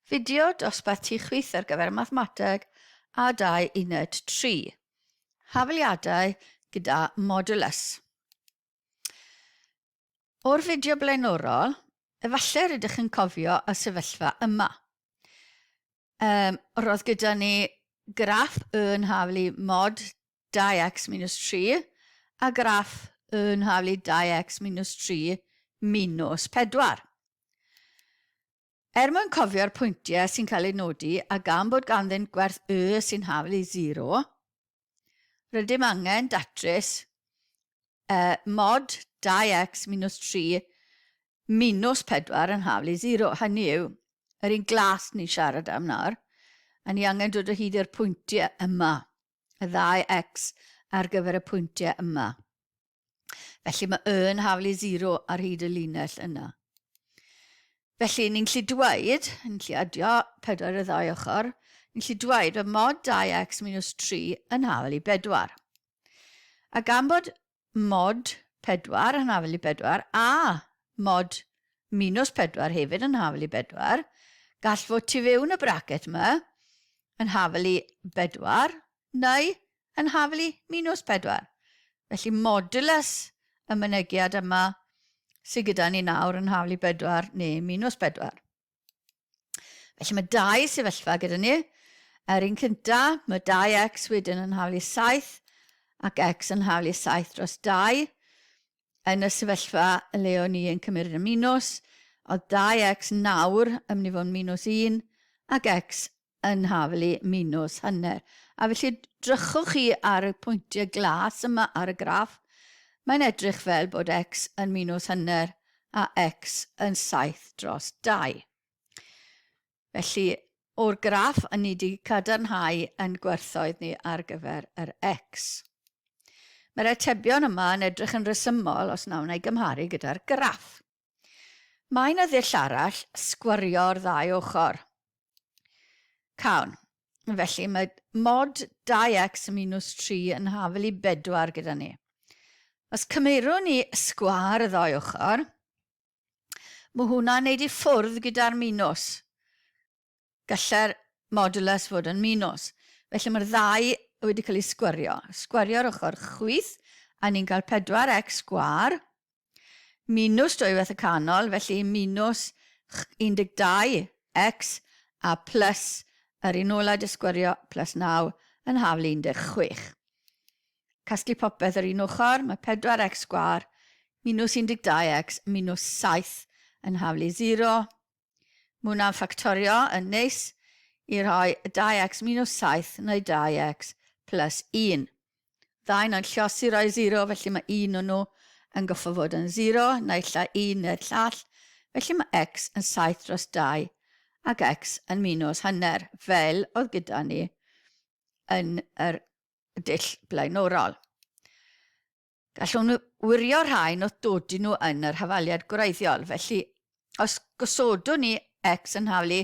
Fideo dosbarth tu chwith ar gyfer mathemateg a 2 uned 3. Hafaliadau gyda modwlws. O'r fideo blaenorol, efallai rydych yn cofio y sefyllfa yma. Roedd gyda ni graff yn haflu mod 2x minus 3 a graff yn haflu 2x minus 3 minus 4. Mwyn cofio'r pwyntiau sy'n cael eu nodi a gan bod ganddyn gwerth y sy'n haflu 0, rydym angen datrys mod 2x minus 3 minus 4 yn haflu 0. Hynny yw, yr un glas ni'n siarad am nawr, a ni angen dod o hyd i'r pwyntiau yma, y 2x ar gyfer y pwyntiau yma. Felly mae yn haflu 0 ar hyd y linell yna. Felly ni'n gallu dweud, ni'n gallu adio 4 y ddau ochr, ni'n gallu dweud bod mod 2x minus 3 yn haflu 4. A gan bod mod 4 yn haflu 4 a mod minus 4 hefyd yn haflu 4, gall fod tu fewn y bracet yma yn haflu 4 neu yn haflu minus 4. Felly modulus y mynegiad yma sydd gyda ni nawr yn haflu 4 neu minus 4. Felly mae 2 sefyllfa gyda ni. Yr un cyntaf, mae 2x wedyn yn haflu 7 ac x yn haflu 7 dros 2. Yn y sefyllfa le o'n ni yn cymryd y minus, oedd 2x nawr yn mynd i fod yn minus 1 ac x yn haflu minus hanner. A felly drychwch chi ar y pwyntiau glas yma ar y graff, mae'n edrych fel bod x yn minus hanner a x yn 7 dros 2. Felly, o'r graff, ni wedi cadarnhau yn gwerthoedd ni ar gyfer yr x. Mae'r atebion yma yn edrych yn resymol os nawn ei gymharu gyda'r graff. Mae'n ddull arall sgwario'r 2 ochr. Cawn. Felly, mae mod 2x minus 3 yn haflu 4 gyda ni. Os cymerwn ni sgwar y 2 ochr, mae hwnna'n neud i ffwrdd gyda'r minus. Gallai'r modulus fod yn minus. Felly mae'r 2 wedi cael ei sgwario. Sgwario'r ochr chwith, a ni'n cael 4x sgwar, minus 2 wrth y canol, felly minus 12x a plus yr un ola di sgwario plus 9 yn haflu 16. Casglu popeth yr un ochr, mae 4x sgwar, minus 12x, minus 7 yn haflu 0. Mae hwnna'n ffactorio yn neis i rhoi 2x minus 7 neu 2x plus 1. Ddau na'n llosi rhoi 0, felly mae 1 o'n nhw yn goffo fod yn 0, neu lla 1 neu'r llall. Felly mae x yn 7 dros 2 ac x yn minus hanner, fel oedd gyda ni yn yr dull blaenorol. Gallwn nhw wirio rhain oedd dodi nhw yn yr hafaliad gwreiddiol. Felly, os gosodwn ni x yn haflu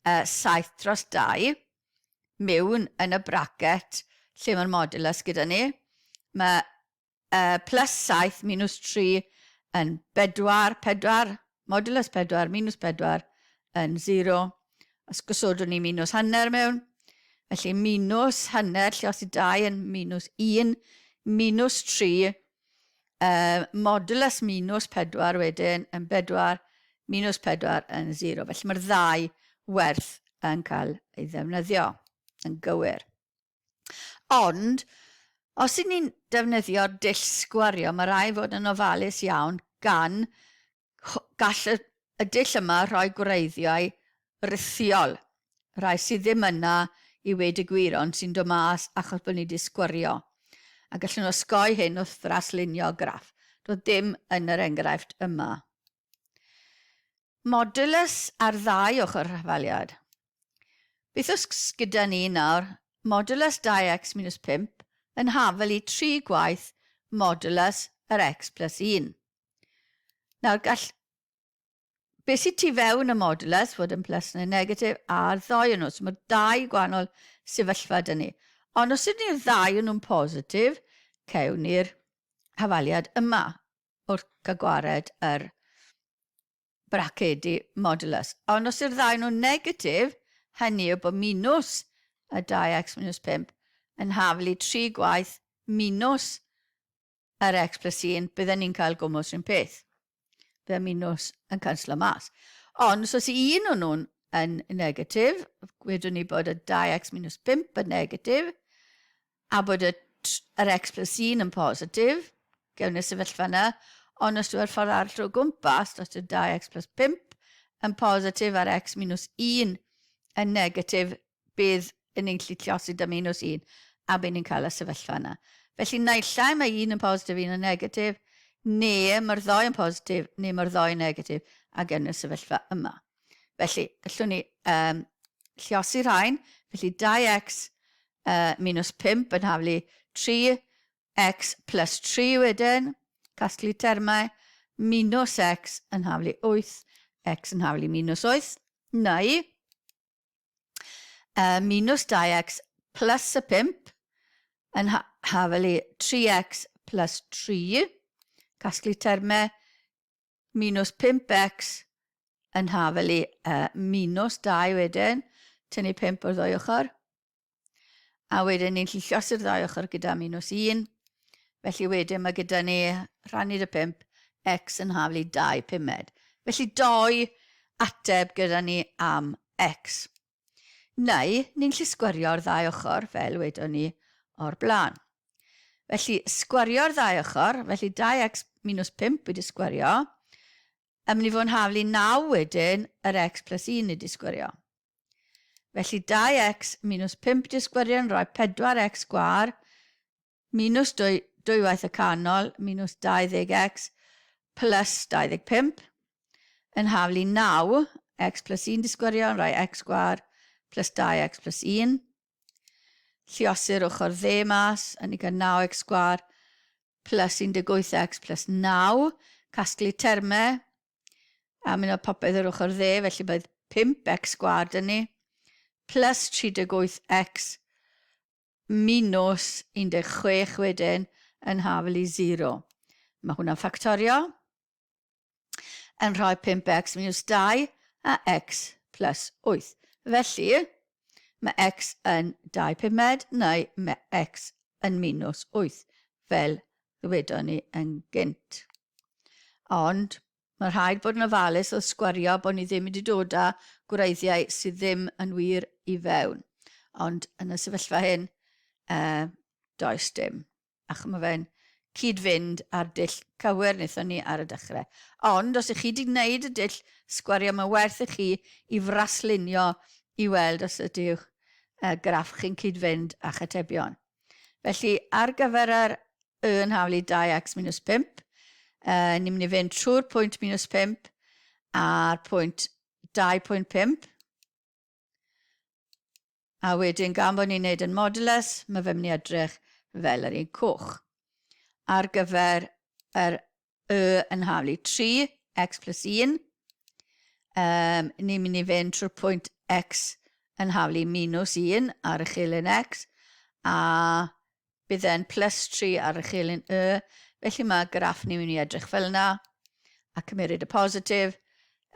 7 dros 2 mewn yn y bracet lle mae'r modulus gyda ni, mae plus 7 minus 3 yn 4, modulus 4 minus 4 yn 0. Os gosodwn ni minus hanner mewn, felly minus hanner llosi 2 yn minus 1, minus 3, modulus minus 4 wedyn yn 4, minus 4 yn 0. Felly mae'r 2 werth yn cael ei ddefnyddio yn gywir. Ond, os ydyn ni'n defnyddio'r dull sgwario, mae rai fod yn ofalus iawn gan gall y dull yma rhoi gwreiddiau rithiol. Rai sydd ddim yna i wedi gwir ond sy'n dod mas achos bod ni wedi sgwario. A gallwn nhw osgoi hyn wrth ddraslunio graff. Doedd dim yn yr enghraifft yma. Modulus ar 2 ochr hafaliad. Beth os gyda ni nawr, modulus 2x minus 5 yn haflu 3 gwaith modulus yr x plus 1. Nawr beth sydd tu fewn y modulus fod yn plus neu negatif a'r 2 yn nhw. So mae 2 gwahanol sefyllfa dyn ni. Ond os ydyn ni'r 2 yn nhw'n positif, cewn ni'r hafaliad yma wrth gael gwared yr bracedi modulus. Ond os yw'r ddau nhw'n negatif, hynny yw bod minus y 2x minus 5 yn haflu 3 gwaith minus yr x plus 1, byddwn ni'n cael gwmws rhywun peth. Bydd minus yn canslo mas. Ond os yw un o'n nhw'n yn negatif, wedwn ni bod y 2x minus 5 yn negatif, a bod yr x plus 1 yn positif, gewn y sefyllfa yna, ond os yw'r ffordd arall o gwmpas, os yw'r 2x plus 5 yn positif a'r x minus 1 yn negatif, bydd yn ein llithiosi dy minus 1, a bydd ni'n cael y sefyllfa yna. Felly, naill ai mae 1 yn positif, 1 yn negatif, neu mae'r ddau yn positif, neu mae'r ddau yn negatif, a gewn y sefyllfa yma. Felly, gallwn ni lliosi rhain, felly 2x minus 5 yn haflu 3x plus 3 wedyn, casglu termau, minus x yn haflu 8, x yn haflu minus 8, neu minus 2x plus y 5 yn haflu 3x plus 3, casglu termau, minus 5x yn haflu minus 2 wedyn, tynnu 5 o'r ddwy ochr, a wedyn ni'n llillosi'r ddwy ochr gyda minus 1, felly wedyn mae gyda ni rhannu dy 5, x yn haflu 2 pumed. Felly 2 ateb gyda ni am x. Neu, ni'n lli sgwario'r ddau ochr fel wedwn ni o'r blaen. Felly, sgwario'r ddau ochr, felly 2x minus 5 wedi sgwario, yn mynd i fod yn haflu 9 wedyn yr x plus 1 wedi sgwario. Felly 2x minus 5 wedi sgwario yn rhoi 4x sgwar, minus 2 waith y canol, minus 20x plus 25, yn haflu 9, x plus 1 wedi sgwario yn rhoi x sgwar plus 2x plus 1. Lliosi'r ochr dde mas, yn ei cael 9x sgwar plus 18x plus 9. Casglu termau, a mynd o popeth yr ochr dde, felly bydd 5x sgwar dyn ni, plus 38x minus 16 wedyn yn haflu 0. Mae hwnna'n ffactorio yn rhoi 5x minus 2 a x plus 8. Felly, mae x yn 2 pumed neu mae x yn minus 8, fel ddwedon ni yn gynt. Ond, mae rhaid bod yn ofalus o sgwario bod ni ddim wedi dod â gwreiddiau sydd ddim yn wir i fewn. Ond yn y sefyllfa hyn, does dim. Ach mae fe'n cyd-fynd ar dull cywir wnaethon ni ar y dechrau. Ond os ych chi wedi gwneud y dull sgwario, mae werth i chi i fraslunio i weld os ydych graff chi'n cyd-fynd a'ch atebion. Felly, ar gyfer yr yn haflu 2x minus 5, ni'n mynd i fynd trwy'r pwynt minus 5 a'r pwynt 2.5. A wedyn, gan bod ni'n neud yn modulus, mae fe'n mynd i edrych fel yr un coch. Ar gyfer yr yn haflu 3, x plus 1, ni'n mynd i fynd trwy'r pwynt x yn haflu minus 1 ar y chilyn x, a bydde'n plus 3 ar y chilyn felly mae graff ni'n mynd i edrych fel yna, a cymryd y positif,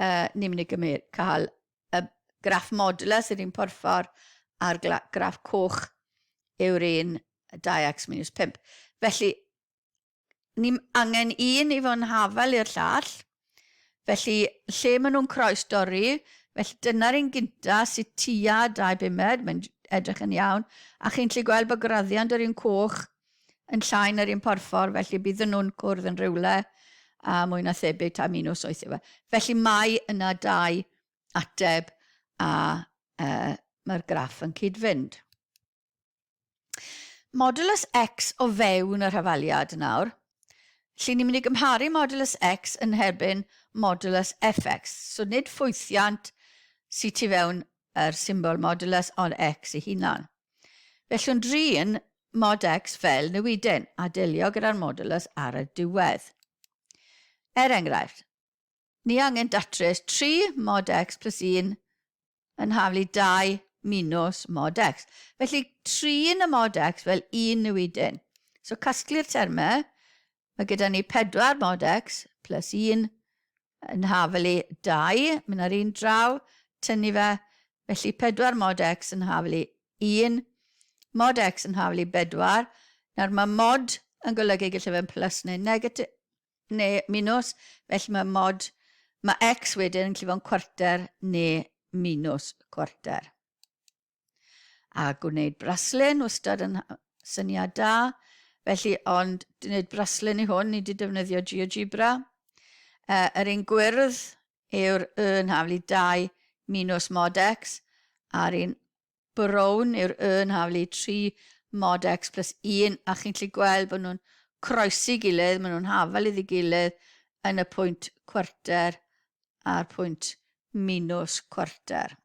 ni'n mynd i cael y graff modulus, yr un porffor, a'r graff coch yw'r un 2x minus 5. Felly, ni'n angen un i fod yn hafal i'r llall, felly lle maen nhw'n croesdori, felly dyna'r un gynta sydd tua 2 pumed, mae'n edrych yn iawn, a chi'n gallu gweld bod graddiant yr un coch yn llai na'r un porffor, felly bydd nhw'n cwrdd yn rhywle, a mwy na thebyg ta minus 8 yw e. Felly mae yna 2 ateb, a mae'r graff yn cyd-fynd. Modulus x o fewn yr hafaliad nawr. Felly ni'n mynd i gymharu modulus x yn herbyn modulus fx. So nid ffwythiant sydd tu fewn yr symbol modulus ond x ei hunan. Felly'n drin mod x fel newidyn a delio gyda'r modulus ar y diwedd. Enghraifft, ni angen datrys 3 mod x plus 1 yn haflu 2 minus mod x. Felly 3 yn y mod x fel 1 newidyn. So casglu'r termau, mae gyda ni 4 mod x plus 1 yn hafelu 2, mynd ar un draw, tynnu fe, felly 4 mod x yn hafelu 1, mod x yn hafelu 4, nawr mae mod yn golygu gallu fe'n plus neu negatif, neu minus, felly mae x wedyn yn gallu fo'n cwarter neu minus cwarter. A gwneud braslun, wastad yn syniad da, felly ond gwneud braslun i hwn, ni wedi defnyddio GeoGebra. Yr un gwyrdd yw'r yn hafelu 2 minus mod x, a'r un brown yw'r yn hafelu 3 mod x plus 1, a chi'n gallu gweld bod nhw'n croesi gilydd, maen nhw'n hafel iddi gilydd yn y pwynt cwarter a'r pwynt minus cwarter.